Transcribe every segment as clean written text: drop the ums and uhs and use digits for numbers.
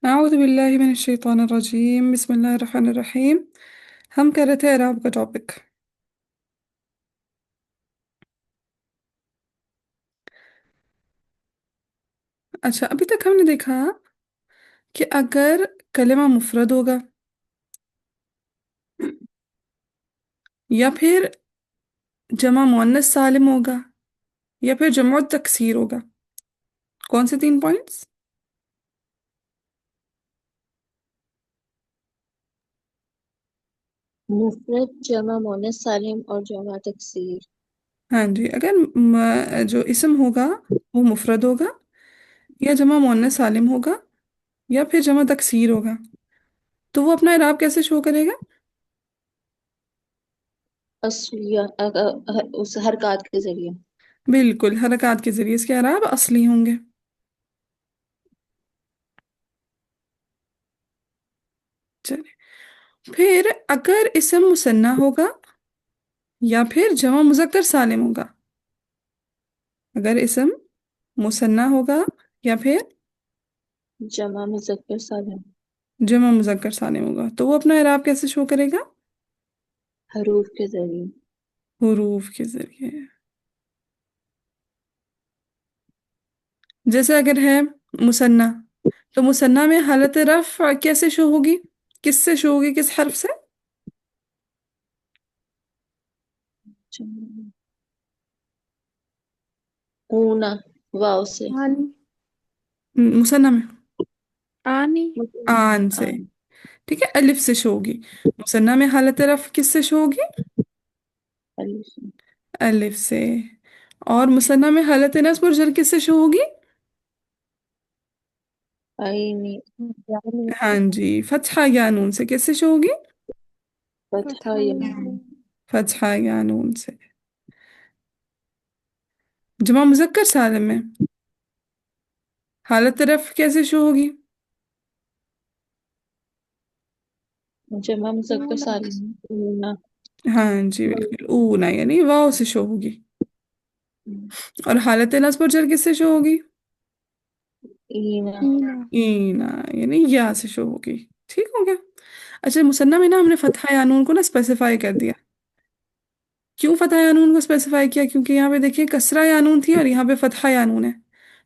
أعوذ بالله من الشيطان الرجيم، بسم الله الرحمن الرحيم. हम कर रहे थे एराब का टॉपिक। अच्छा, अभी तक हमने देखा कि अगर कलिमा मुफरद होगा या फिर जमा मुअन्नस सालिम होगा या फिर जमा तकसीर होगा। कौन से तीन पॉइंट्स? मुफरत जमा मोनस सालिम और जमा तकसीर। हाँ जी, अगर जो इसम होगा वो मुफरद होगा या जमा मुअन्नस सालिम होगा या फिर जमा तकसीर होगा, तो वो अपना एराब कैसे शो करेगा? असलिया उस हरकत के जरिए। बिल्कुल, हरकत के जरिए इसके एराब असली होंगे। चलिए, फिर अगर इसम मुसन्ना होगा या फिर जमा मुजक्कर सालिम होगा। अगर इसम मुसन्ना होगा या फिर जमा मुजक्कर सालिम। जमा मुजक्कर सालिम होगा, तो वो अपना इराब कैसे शो करेगा? हरूफ के जरिए। हुरूफ के जरिए। जैसे अगर है मुसन्ना, तो मुसन्ना में हालत रफ कैसे शो होगी? किससे शो होगी, किस हर्फ से? जमा- ऊना, वाव से। आनी। मुसन्ना में आनी। आन से। ठीक है, अलिफ से शो होगी। मुसन्ना में हालत रफ किससे शो होगी? अलिफ से। अलिफ से। और मुसन्ना में हालत नस्ब और जर किससे शो होगी? आईनी। यानी। हाँ जी, फतहा या नून से। किससे शो होगी? फतहा या फतहा। फतहा या नून से। जमा मुजक्कर सालिम में हालत रफ कैसे शो होगी? जमा मुजक्कर ऊना। सालिम। ऊना। हाँ जी बिल्कुल, ऊना यानी वाव से शो होगी। और हालत नस्ब और जर किससे शो होगी? ईना। ईना। ईना यानी या से शो होगी। ठीक हो गया। अच्छा, मुसन्ना में ना हमने फतहा या नून को ना स्पेसिफाई कर दिया। क्यों फतहा या नून को स्पेसिफाई किया? क्योंकि यहाँ पे देखिए कसरा या नून थी और यहाँ पे फतहा या नून है।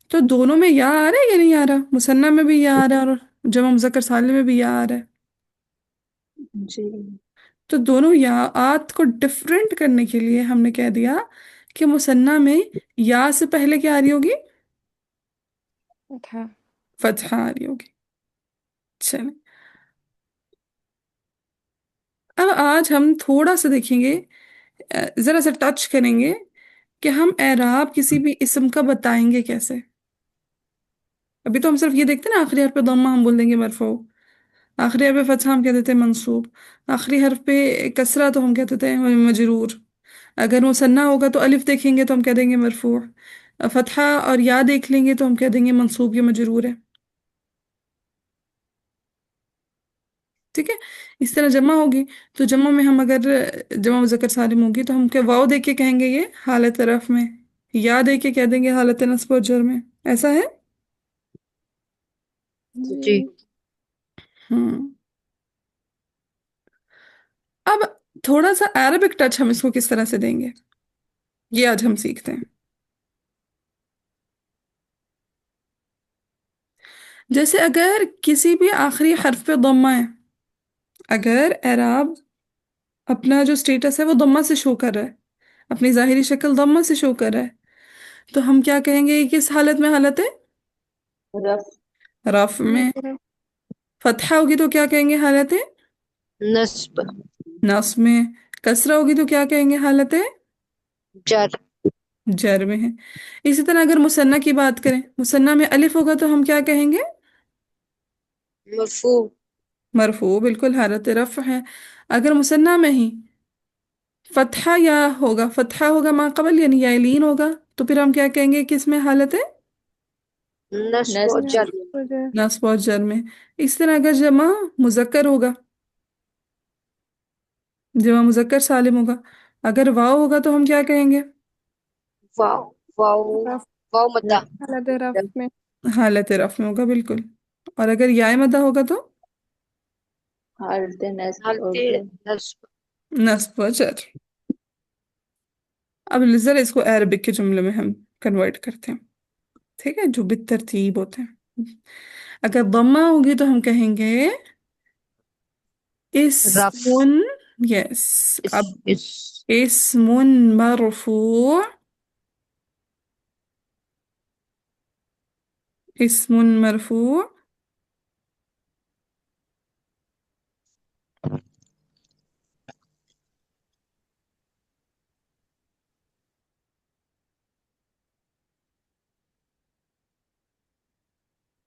तो दोनों में या आ रहा है या नहीं आ रहा? मुसन्ना में भी या आ रहा है और जमा मुजक्कर सालिम में भी या आ रहा है। जी। तो दोनों याआत को डिफरेंट करने के लिए हमने कह दिया कि मुसन्ना में या से पहले क्या आ रही होगी? फतहा। फतहा आ रही होगी। चलें, अब आज हम थोड़ा सा देखेंगे, जरा सा टच करेंगे कि हम एराब किसी भी इस्म का बताएंगे कैसे। अभी तो हम सिर्फ ये देखते हैं ना, आखिरी हर्फ पे दम्मा हम बोल देंगे मरफू, आखिरी हर्फ पे फतहा हम कह देते हैं मंसूब, आखिरी हर्फ पे कसरा तो हम कह देते हैं मजरूर। अगर मुसन्ना होगा तो अलिफ देखेंगे तो हम कह देंगे मरफू, फतहा और या देख लेंगे तो हम कह देंगे मंसूब या मजरूर है। ठीक है। इस तरह जमा होगी, तो जमा में हम अगर जमा मुज़क्कर सालिम होगी तो हम क्या वाव देख के कहेंगे ये हालत रफ में, या देख के कह देंगे हालत नस्ब और जर में। ऐसा है। जी। जी। हम्म। अब थोड़ा सा अरबिक टच हम इसको किस तरह से देंगे, ये आज हम सीखते हैं। जैसे अगर किसी भी आखिरी हर्फ पे दम्मा है, अगर एराब अपना जो स्टेटस है वो दम्मा से शो कर रहा है, अपनी जाहिरी शक्ल दम्मा से शो कर रहा है, तो हम क्या कहेंगे? ये किस हालत में हालत है? रफ। रफ में। मतलब। फतहा होगी तो क्या कहेंगे हालत है? नस्ब। नस्ब में। कसरा होगी तो क्या कहेंगे हालत है? जर। जर में है। इसी तरह अगर मुसन्ना की बात करें, मुसन्ना में अलिफ होगा तो हम क्या कहेंगे? मरफू। मरफू, बिल्कुल हालत रफ है। अगर मुसन्ना में ही फतहा या होगा, फतहा होगा मा कबल यानी यालीन होगा, तो फिर हम क्या कहेंगे किस में हालत है? नस्ब और जर। वजह। नस्ब और जर में। इस तरह अगर जमा मुजक्कर होगा, जमा मुजक्कर सालिम होगा, अगर वाव होगा तो हम क्या कहेंगे? वाव। वाव। रफ। वाव मद्दा। हालत रफ में। हालत रफ में होगा, बिल्कुल। और अगर याय मदा होगा तो हालते नस्ब हालते उर्दू। नस्ब। नस्ब वजर। अब जरा इसको अरबिक के जुमले में हम कन्वर्ट करते हैं, ठीक है, जो बितरतीब होते हैं। अगर दम्मा होगी तो हम कहेंगे रफ। इस्मुन। यस। अब इस इस्मुन मरफू, इस्मुन मरफू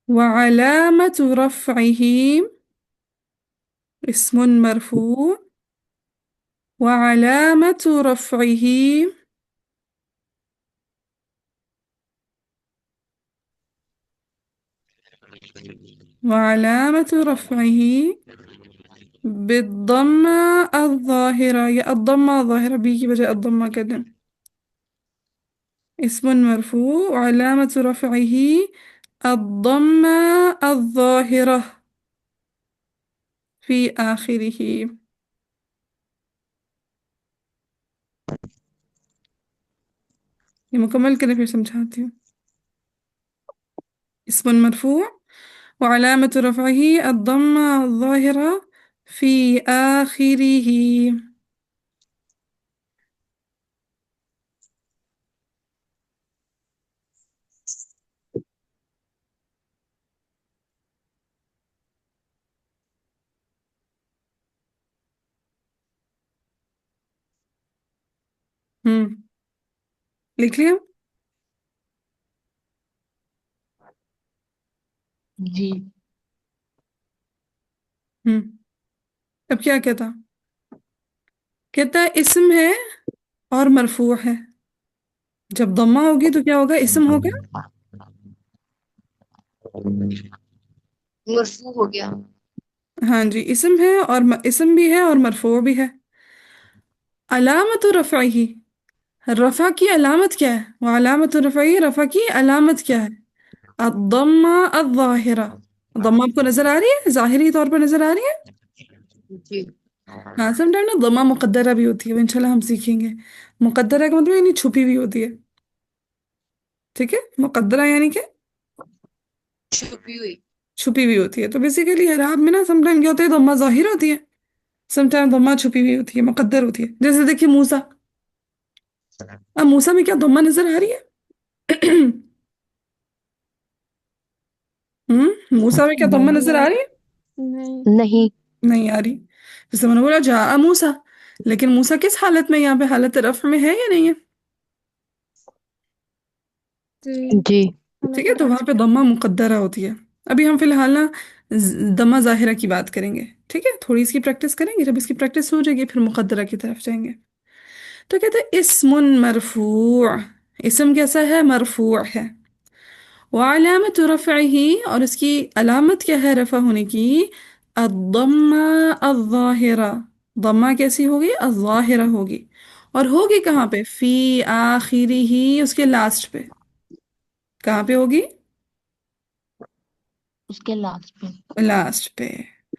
وعلامة رفعه، اسم مرفوع وعلامة رفعه، وعلامة رفعه بالضمة الظاهرة، يا الضمة الظاهرة بيجي بجاء الضمة كده. اسم مرفوع وعلامة رفعه الضمة الظاهرة في آخره. ये मुकम्मल करें फिर समझाती हूँ। اسم مرفوع وعلامة رفعه الضمة الظاهرة في آخره. हम्म। लिख लिया। जी। अब क्या कहता, कहता है इसम है और मरफू है। जब दम्मा होगी तो क्या होगा, इसम होगा। मरफू हो गया। हाँ जी, इसम है और इसम भी है और मरफू भी है। अलामत रफ़ई, रफ़ा की अलामत क्या है, वो अलामत रफ़ई, रफ़ा की अलामत क्या है, अद्दम्मा अज़्ज़ाहिरा। दम्मा आपको नजर आ रही है, जाहिरी तौर पर नजर आ रही है। जी। हाँ, समटाइम ना दम्मा मुकद्दरा भी होती है, वो इंशाल्लाह हम सीखेंगे। मुकद्दरा का मतलब यानी छुपी हुई होती है, ठीक है। मुकद्दरा यानी कि छुपी हुई। छुपी हुई होती है। तो बेसिकली इराब में ना समटाइम क्या होता है, दम्मा जाहिर होती है, समटाइम दम्मा छुपी हुई होती है, मुकद्दर होती है। जैसे देखिए मूसा, अब मूसा में क्या दम्मा नजर आ रही है? मूसा में क्या दम्मा नजर आ नहीं। रही है? नहीं। नहीं आ रही। जैसे मैंने बोला जा मूसा, लेकिन मूसा किस हालत में, यहाँ पे हालत रफ में है या नहीं है? जी। ठीक है, तो वहां पे दम्मा मुकद्दरा होती है। अभी हम फिलहाल ना दम्मा जाहिरा की बात करेंगे, ठीक है। थोड़ी इसकी प्रैक्टिस करेंगे, जब इसकी प्रैक्टिस हो जाएगी फिर मुकद्दरा की तरफ जाएंगे। तो कहते हैं इस्मुन मरफू, इसम कैसा है, मरफू है। वअलामत रफ़इही, और इसकी अलामत क्या है रफ़ा होने की, अद्दम्मा अज़्ज़ाहिरा, दम्मा कैसी होगी, अज़्ज़ाहिरा होगी। और होगी कहाँ पे, फी आखिरी, उसके लास्ट पे। कहाँ पे होगी, उसके लास्ट पे। लास्ट पे।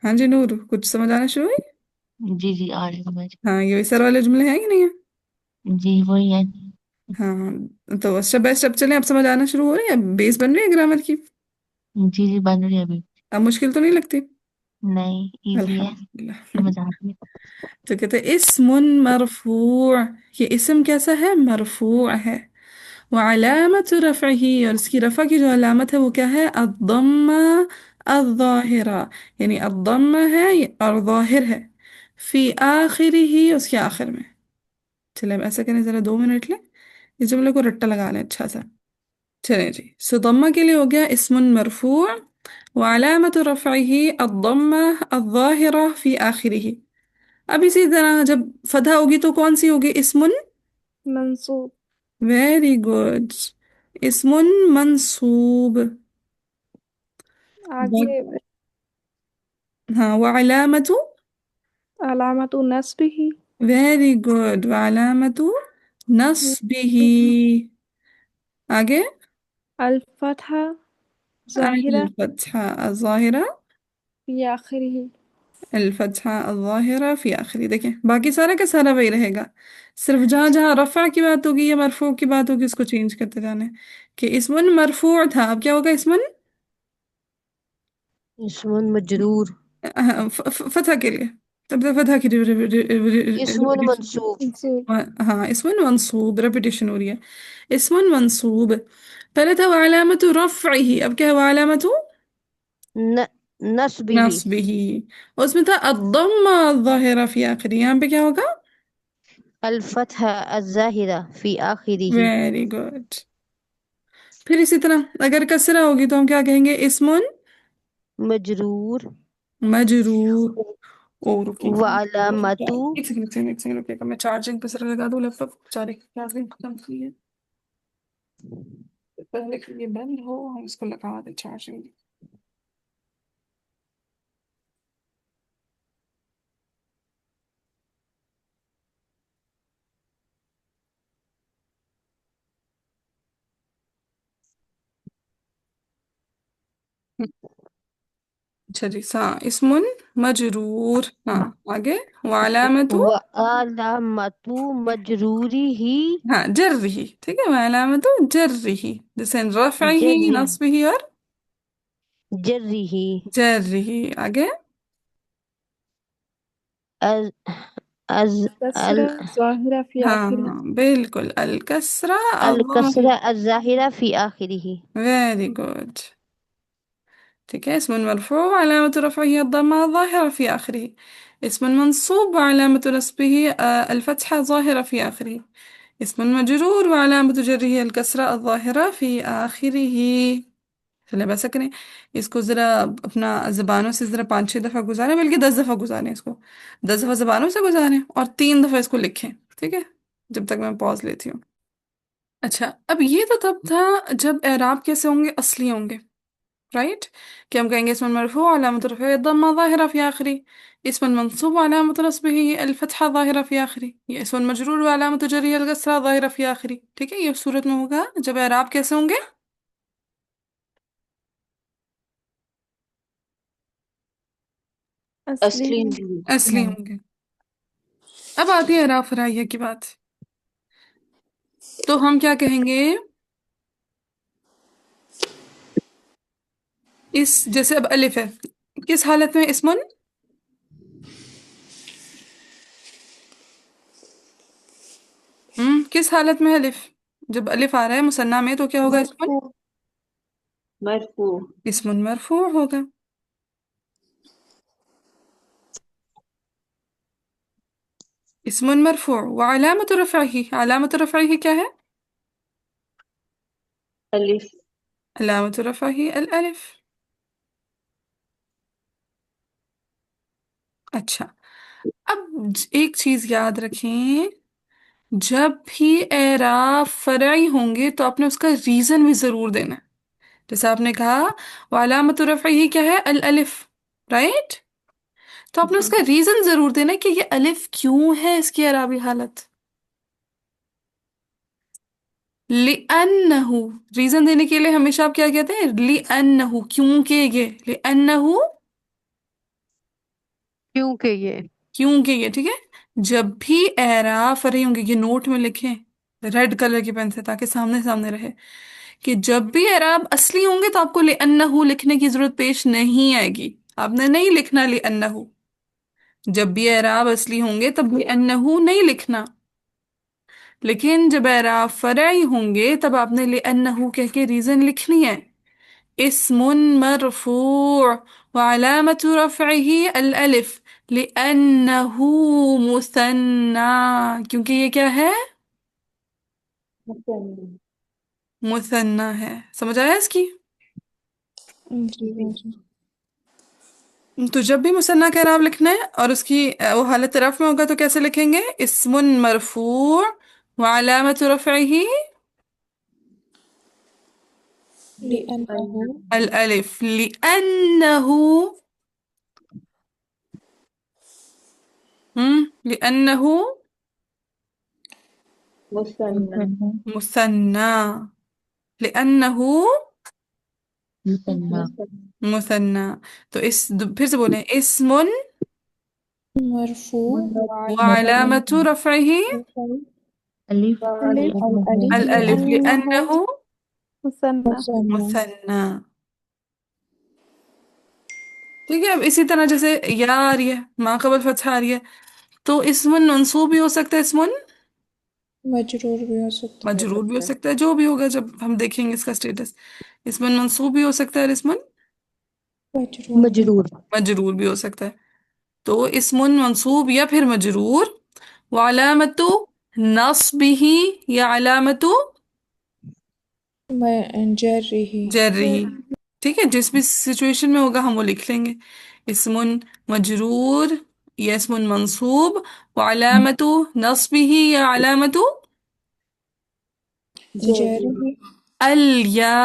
हाँ जी नूर, कुछ समझ आना शुरू हुई। जी जी, आ रही समझ। हाँ, ये सर वाले जुमले हैं कि नहीं है? जी वही है। हाँ, तो स्टेप बाय स्टेप चलें, अब समझ आना शुरू हो रही है, बेस बन रही है ग्रामर की। जी जी, बन रही है अभी। अब मुश्किल तो नहीं लगती? नहीं, इजी है। अल्हम्दुलिल्लाह। समझ आ रही है। तो कहते हैं इस्मुन मरफू, ये इसम कैसा है, मरफू है। वअलामत रफ़ही, और इसकी रफ़ा की जो अलामत है वो क्या है, अद्दम्मा अज़्ज़ाहिरा, यानी अद्दम्मा है और ज़ाहिर है। फी आखिरी, उसके आखिर में। चले अब ऐसा करें, जरा 2 मिनट लें, इस जुमले को रट्टा लगा लें अच्छा सा। चलें जी, सो दम्मा के लिए हो गया इस्मुन मरफू वअलामत रफ़ही अद्दम्मा अज़्ज़ाहिरा फी आखिरी। अब इसी तरह जब फतहा होगी तो कौन सी होगी, इस्मुन मंसूब। Very good, इस्मुन मंसूब। आगे हाँ, वअलामतु, अलामतु नस्बिही। Very good, वअलामतु नस्बिही। आगे अल फतहा। ظاهرة الفتحة الظاهرة. في آخره. الفتحة الظاهرة في आखिरी। देखें बाकी सारा का सारा वही रहेगा, सिर्फ जहां जहां रफा की बात होगी या मरफू की बात होगी उसको चेंज करते जाना है। कि इसमुन मरफू था, अब क्या होगा इसमुन। इसमुन मजरूर। फतह के लिए, तब तक फतह की इसमुन रिपीटेशन। मंसूब। जी। हाँ इसमुन मंसूब, रिपीटेशन हो रही है। इसमुन मंसूब, पहले था वालामतु रफ़इही, अब क्या है वालामतु न नस्बिही। नस्बिही। उसमें था अद्दम्मा ज़ाहिरा फी आखिरी, यहाँ पे क्या होगा। अल फतहा अज़्ज़ाहिरा फी आखिरिही। Very good. फिर इसी तरह अगर कसरा होगी तो हम क्या कहेंगे, इसमुन मजरूर। मजरूर। ओ व रुकिए, अलामतु। एक सेकंड एक सेकंड एक सेकंड रुकिएगा, मैं चार्जिंग पे सर लगा दूं लैपटॉप, चार्जिंग चार्जिंग खत्म हुई है। पहले कि ये बंद हो हम इसको लगा दें चार्जिंग। अच्छा जी, हाँ इसमुन मजरूर, हाँ आगे वालामतु। व अलामतु मजरूरी ही। हाँ जर्रिही, ठीक है, वालामतु जर्रिही, जैसे रफ़इही जर्री नस्बिही और जर्रिही। जर्रिही। आगे अज अज अल كسرة ظاهرة في آخره. हाँ बिल्कुल, अल कसरा अल अल्लाह। कसरा अज़्ज़ाहिरा फी आखिरिही। Very good. ठीक है, اسم مرفوع وعلامة رفعه الضمة الظاهرة في آخره. اسم منصوب وعلامة نصبه الفتحة الظاهرة في آخره. اسم مجرور وعلامة جره الكسرة الظاهرة في آخره. चलिए वैसा करें, इसको ज़रा अपना ज़बानों से ज़रा 5-6 दफ़ा गुजारें, बल्कि 10 दफ़ा गुजारें इसको, 10 दफ़ा ज़बानों से गुजारें और 3 दफ़ा इसको लिखें। ठीक है, जब तक मैं पॉज लेती हूँ। अच्छा, अब ये तो तब था जब एराब कैसे होंगे, असली होंगे, राइट। कि हम कहेंगे इसम मरफू अलामत रफ़ई दम्मा ज़ाहिरा फ़ी आखिरी, इसम मंसूब अलामत नस्बिही अल फ़तहा ज़ाहिरा फ़ी आखिरी, ये इसम मजरूर अलामत जरिही अल कसरा ज़ाहिरा फ़ी आखिरी। ठीक है, ये सूरत में होगा जब एराब कैसे होंगे, असली أصلي. असली होंगे। अब आती है एराब फराइया की बात, तो हम क्या कहेंगे, इस जैसे अब अलिफ है, किस हालत में इसमन, किस हालत में है अलिफ, जब अलिफ आ रहा है मुसन्ना में तो क्या होगा इसमन, मरफू मरफू। इसमुन मरफू होगा। इसमुन मरफू व अलामत रफ़अही क्या है, अलिफ। अलामत रफ़अही अल अलिफ। अच्छा, अब एक चीज याद रखें, जब भी एराब फरई होंगे तो आपने उसका रीजन भी जरूर देना है। जैसे आपने कहा व अलामत रफ़अही क्या है, अल अलिफ, राइट। तो आपने जी। उसका रीजन जरूर देना है कि ये अलिफ क्यों है इसकी एराबी हालत। लिअन्नहु, रीजन देने के लिए हमेशा आप क्या कहते हैं, लिअन्नहु, क्योंकि ये, लिअन्नहु, क्योंकि ये। क्योंकि ये, ठीक है। जब भी एराब फरी होंगे, ये नोट में लिखें रेड कलर की पेन से ताकि सामने सामने रहे, कि जब भी एराब असली होंगे तो आपको लिअन्नहु लिखने की जरूरत पेश नहीं आएगी, आपने नहीं लिखना लिअन्नहु। जब भी एराब असली होंगे तब लिअन्नहु नहीं लिखना, लेकिन जब एराब फरई होंगे तब आपने लिअन्नहु कह के रीजन लिखनी है। इसमुन मरफूअ व अलामतु रफ़इही अल अलिफ लिअन्नहु मुसन्ना, क्योंकि ये क्या है, मुसन्ना। मुसन्ना है। समझ आया इसकी। जी जी। तो जब भी मुसन्ना का एराब लिखना है और उसकी वो हालत रफ़ में होगा तो कैसे लिखेंगे, इस्मुन मरफूअ व अलामतु रफ़इही لأنه अल अलिफ लिअन्नहु, लिअन्नहु मुसन्ना। मुसन्ना, लिअन्नहु مثنى مثنى. تو پھر سے بولیں، اسم مرفوع وعلامة رفعه ألف ألف لأنه الألف الألف لأنه لأنه مثنى. مثنى. ٹھیک ہے، اب اسی طرح جیسے یا آ رہی ہے، ما قبل فتح آ رہی ہے، تو اسم منصوب بھی ہو سکتا ہے، اسم مجرور بھی ہو سکتا مجرور بھی ہو سکتا ہے، جو بھی ہوگا جب ہم دیکھیں گے اس کا اسٹیٹس. اسم منصوب بھی ہو سکتا ہے اور اسم ہے، مجرور بھی. مجرور. مجرور بھی ہو سکتا ہے. تو اسم منصوب یا پھر مجرور، وعلامت نصبه یا علامت جرہ. جرہی. ٹھیک ہے، جس بھی سچویشن میں ہوگا ہم وہ لکھ لیں گے. اسم مجرور یا اسم منصوب، وعلامت نصبه یا علامت جرہ. الیا.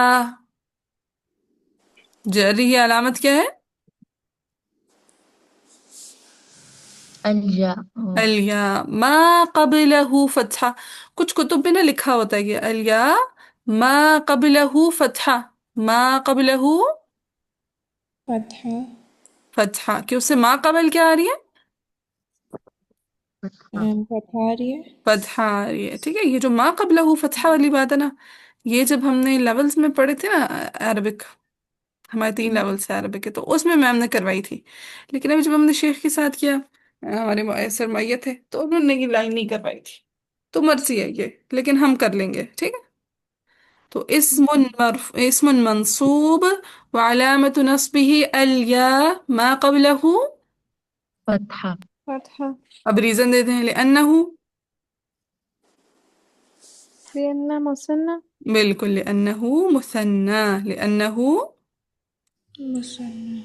جرہی علامت کیا ہے؟ الجاء. الیا. ما قبلہ فتحہ، کچھ کتب میں نا لکھا ہوتا ہے یہ الیا ما قبلہ فتحہ، ما قبلہ فتحہ. فتحہ، کہ اس سے ما قبل کیا آ رہی ہے؟ فتحة. فتحہ آ رہی ہے. فتحہ آ رہی ہے. ٹھیک ہے، یہ جو ما قبلہ فتحہ والی بات ہے نا، یہ جب ہم نے لیولز میں پڑھے تھے نا عربک، ہمارے 3 لیول سے عربک کے، تو اس میں میم نے کروائی تھی. لیکن ابھی جب ہم نے شیخ کے ساتھ کیا، ہمارے سرمایہ تھے، تو انہوں نے یہ لائن نہیں کروائی تھی. تو مرضی ہے یہ، لیکن ہم کر لیں گے. ٹھیک ہے، تو اسم منصوب وعلامة نصبه الياء ما قبله. فتحة. فتحہ. اب ریزن دیتے ہیں، لأنه. لأنہ مثنى. بالکل، لأنه مثنى، لأنه مثنى.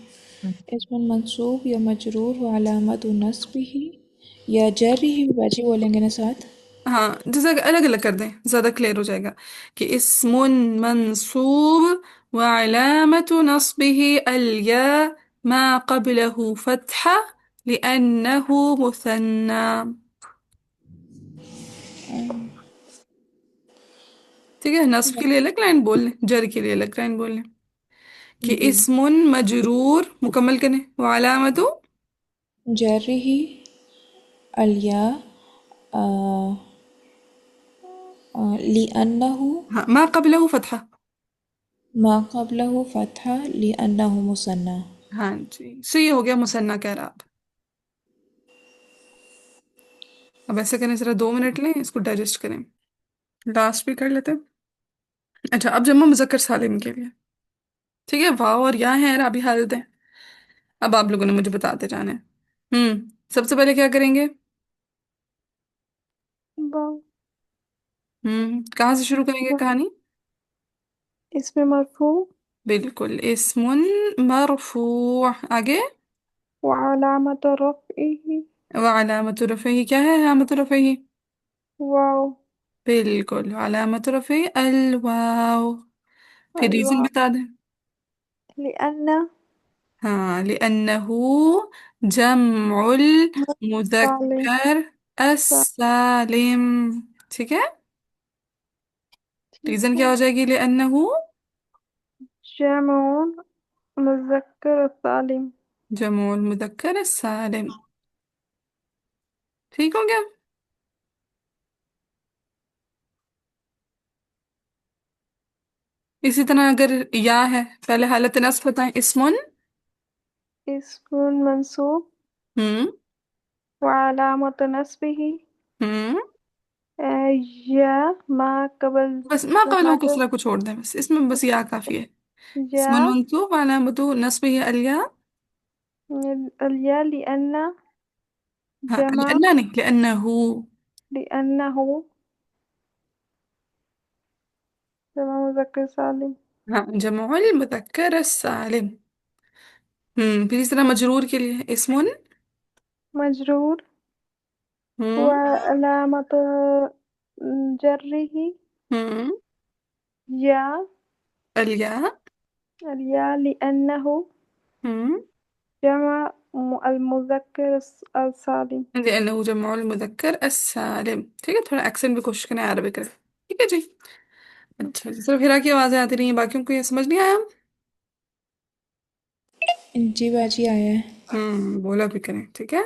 اسم منصوب یا مجرور و علامت نصبه یا جرہ، باجی بولیں گے نا ساتھ. ہاں، جیسا کہ الگ الگ کر دیں زیادہ کلیئر ہو جائے گا، کہ اسم منصوب وعلامة نصبه الياء ما قبله فتحة لأنه مثنى. ٹھیک ہے، نصب کے لیے الگ لائن بول لیں، جر کے لیے الگ لائن بول لیں. کہ جی. اسم مجرور مکمل کریں، وعلامت جرہ الیاء لأنہ ہاں ما قبلہ فتحہ. ما قبلہ فتحہ لأنہ مثنى. ہاں جی، سو یہ ہو گیا مثنیٰ کا اعراب. اب ایسا کریں، ذرا 2 منٹ لیں، اس کو ڈائجسٹ کریں، لاسٹ بھی کر لیتے ہیں. اچھا، اب جمع مذکر سالم کے لیے، ٹھیک ہے، واو اور یا ہیں اعرابی حالت ہیں. اب آپ لوگوں نے مجھے بتاتے جانا ہے. سب سے پہلے کیا کریں گے؟ واو. کہاں سے شروع کریں گے کہانی؟ اسم مرفوع بالکل، اسم مرفوع. آگے؟ وعلامت رفعه وعلامت رفعہ کیا ہے؟ علامت رفعہ واو. بالکل، علامت رفعہ الواو. پھر ریزن الواو. بتا دیں. لأن ہاں، لأنه جمع صالح. المذکر السالم. ٹھیک ہے، ٹھیک ریزن ہے. کیا ہو جائے گی؟ لأنه جمع مذکر سالم. جمع المذکر السالم. ٹھیک ہو گیا. اسی طرح اگر یا ہے، پہلے حالت نصب بتائیں. اسم اسم منصوب ہم وعلامت نصبه ہم یا ما قبل بس ما قبل فتحة کسرہ کو چھوڑ دیں، بس اس میں بس یا کافی ہے. اسم یا منصوب علامت نصبه الیا. الياء لأن ہاں، جمع لأنہ نہیں، لأنه. لأنه جمع مذکر سالم. ہاں، جمع المذکر السالم. پھر اس طرح مجرور کے لیے اسم مجرور ہم وعلامت جره ہم یا الیا. الياء لأنه ہم جمع المذکر السالم. لأنه جمع المذکر السالم. ٹھیک ہے، تھوڑا ایکسنٹ بھی کوشش کریں عربی کریں. ٹھیک ہے جی. اچھا جی، سر پھر کی آوازیں آتی رہی ہیں، باقیوں کو یہ سمجھ نہیں آیا؟ جی باجی آیا ہے. بولا بھی کریں، ٹھیک ہے.